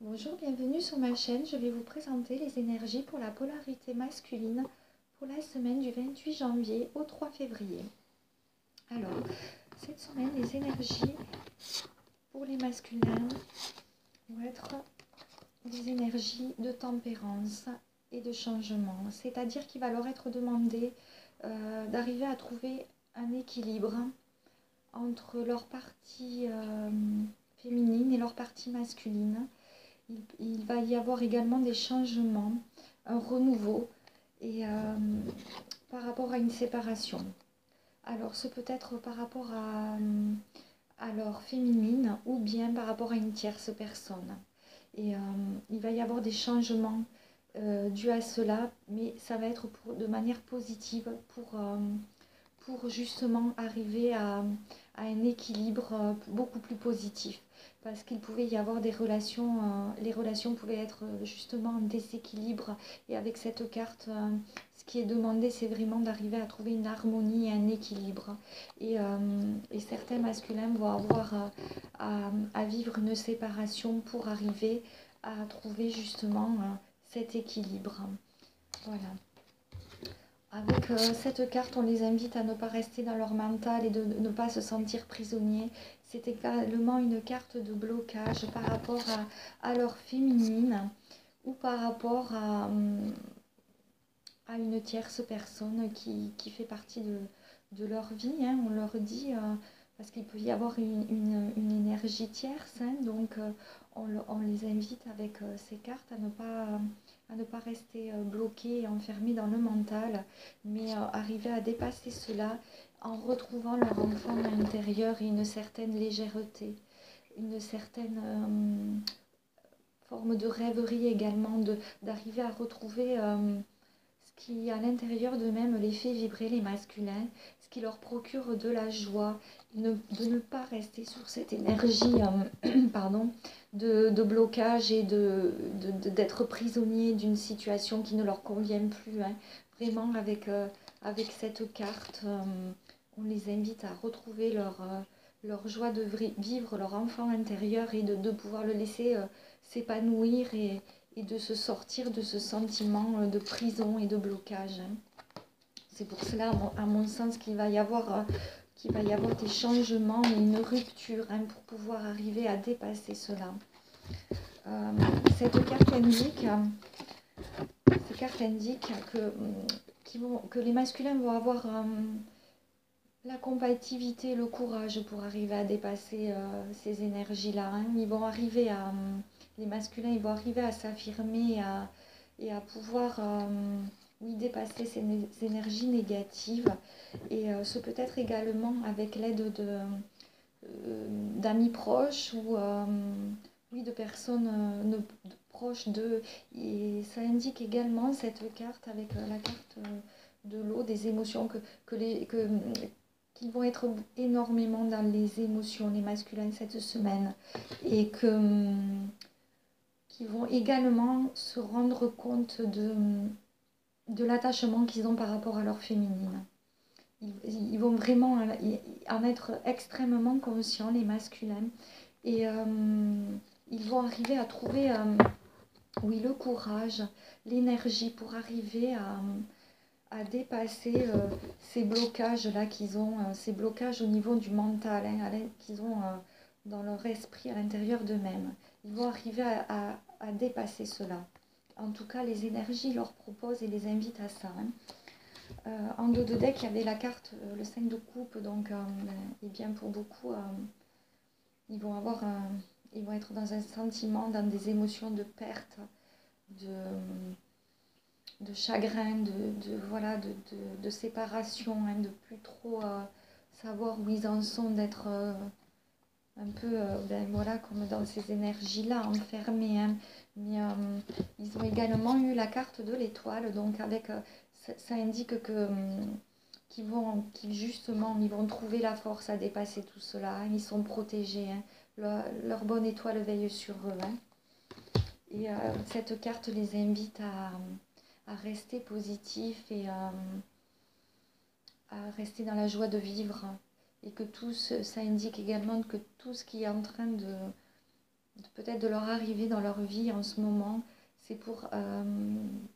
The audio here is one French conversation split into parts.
Bonjour, bienvenue sur ma chaîne. Je vais vous présenter les énergies pour la polarité masculine pour la semaine du 28 janvier au 3 février. Alors, cette semaine, les énergies pour les masculins vont être des énergies de tempérance et de changement. C'est-à-dire qu'il va leur être demandé d'arriver à trouver un équilibre entre leur partie féminine et leur partie masculine. Il va y avoir également des changements, un renouveau et par rapport à une séparation. Alors ce peut être par rapport à leur féminine ou bien par rapport à une tierce personne. Et il va y avoir des changements dus à cela, mais ça va être de manière positive pour justement arriver à un équilibre beaucoup plus positif. Parce qu'il pouvait y avoir des relations, les relations pouvaient être justement en déséquilibre. Et avec cette carte, ce qui est demandé, c'est vraiment d'arriver à trouver une harmonie et un équilibre. Et certains masculins vont avoir à vivre une séparation pour arriver à trouver justement cet équilibre. Voilà. Avec cette carte, on les invite à ne pas rester dans leur mental et de ne pas se sentir prisonniers. C'est également une carte de blocage par rapport à leur féminine ou par rapport à une tierce personne qui fait partie de leur vie. Hein. On leur dit, parce qu'il peut y avoir une énergie tierce, hein, donc on les invite avec ces cartes à ne pas rester bloqués et enfermés dans le mental, mais arriver à dépasser cela en retrouvant leur enfant intérieur et une certaine légèreté, une certaine forme de rêverie également, d'arriver à retrouver ce qui à l'intérieur d'eux-mêmes les fait vibrer les masculins, ce qui leur procure de la joie, de ne pas rester sur cette énergie pardon, de blocage et d'être prisonnier d'une situation qui ne leur convient plus. Hein. Vraiment, avec cette carte, on les invite à retrouver leur joie de vivre leur enfant intérieur et de pouvoir le laisser s'épanouir et de se sortir de ce sentiment de prison et de blocage. Hein. C'est pour cela, à mon sens, qu'il va y avoir des changements et une rupture hein, pour pouvoir arriver à dépasser cela. Cette carte indique, que les masculins vont avoir la combativité, le courage pour arriver à dépasser ces énergies-là. Hein. Les masculins, ils vont arriver à s'affirmer et à pouvoir dépasser ces énergies négatives. Et ce peut être également avec l'aide d'amis proches ou de personnes proches d'eux. Et ça indique également cette carte avec la carte de l'eau, des émotions qu'ils vont être énormément dans les émotions, les masculins, cette semaine. Et qu'ils vont également se rendre compte de l'attachement qu'ils ont par rapport à leur féminine. Ils vont vraiment en être extrêmement conscients, les masculins. Et ils vont arriver à trouver le courage, l'énergie pour arriver à dépasser ces blocages-là qu'ils ont, ces blocages au niveau du mental, hein, qu'ils ont dans leur esprit à l'intérieur d'eux-mêmes. Ils vont arriver à dépasser cela. En tout cas, les énergies leur proposent et les invitent à ça. Hein. En dos de deck, il y avait la carte, le 5 de coupe, donc et bien pour beaucoup, ils vont être dans un sentiment, dans des émotions de perte, de chagrin, de séparation, hein, de plus trop savoir où ils en sont, d'être un peu comme dans ces énergies-là, enfermés. Hein. Mais ils ont également eu la carte de l'étoile, donc avec ça indique que ils vont trouver la force à dépasser tout cela. Hein. Ils sont protégés. Hein. Leur bonne étoile veille sur eux. Hein. Et cette carte les invite à rester positifs et à rester dans la joie de vivre. Et que ça indique également que tout ce qui est en train peut-être de leur arrivée dans leur vie en ce moment. C'est pour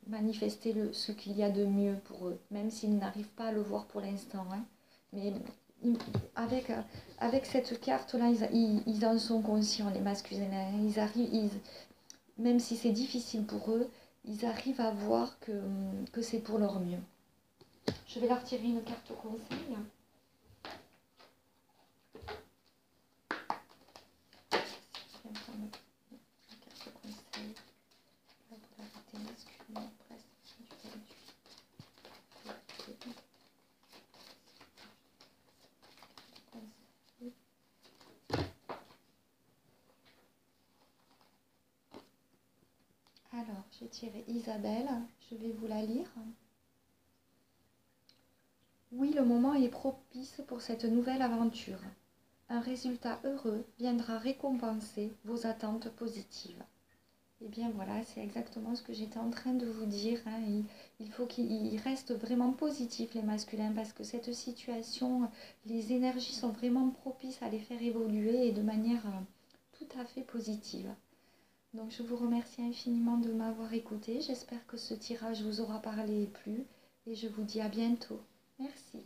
manifester ce qu'il y a de mieux pour eux, même s'ils n'arrivent pas à le voir pour l'instant. Hein. Mais avec cette carte-là, ils en sont conscients, les masculins. Hein. Ils arrivent, même si c'est difficile pour eux, ils arrivent à voir que c'est pour leur mieux. Je vais leur tirer une carte conseil. Alors, j'ai tiré Isabelle, je vais vous la lire. Oui, le moment est propice pour cette nouvelle aventure. Un résultat heureux viendra récompenser vos attentes positives. Et bien voilà, c'est exactement ce que j'étais en train de vous dire. Hein. Il faut qu'ils restent vraiment positifs, les masculins, parce que cette situation, les énergies sont vraiment propices à les faire évoluer et de manière tout à fait positive. Donc je vous remercie infiniment de m'avoir écouté. J'espère que ce tirage vous aura parlé et plu. Et je vous dis à bientôt. Merci.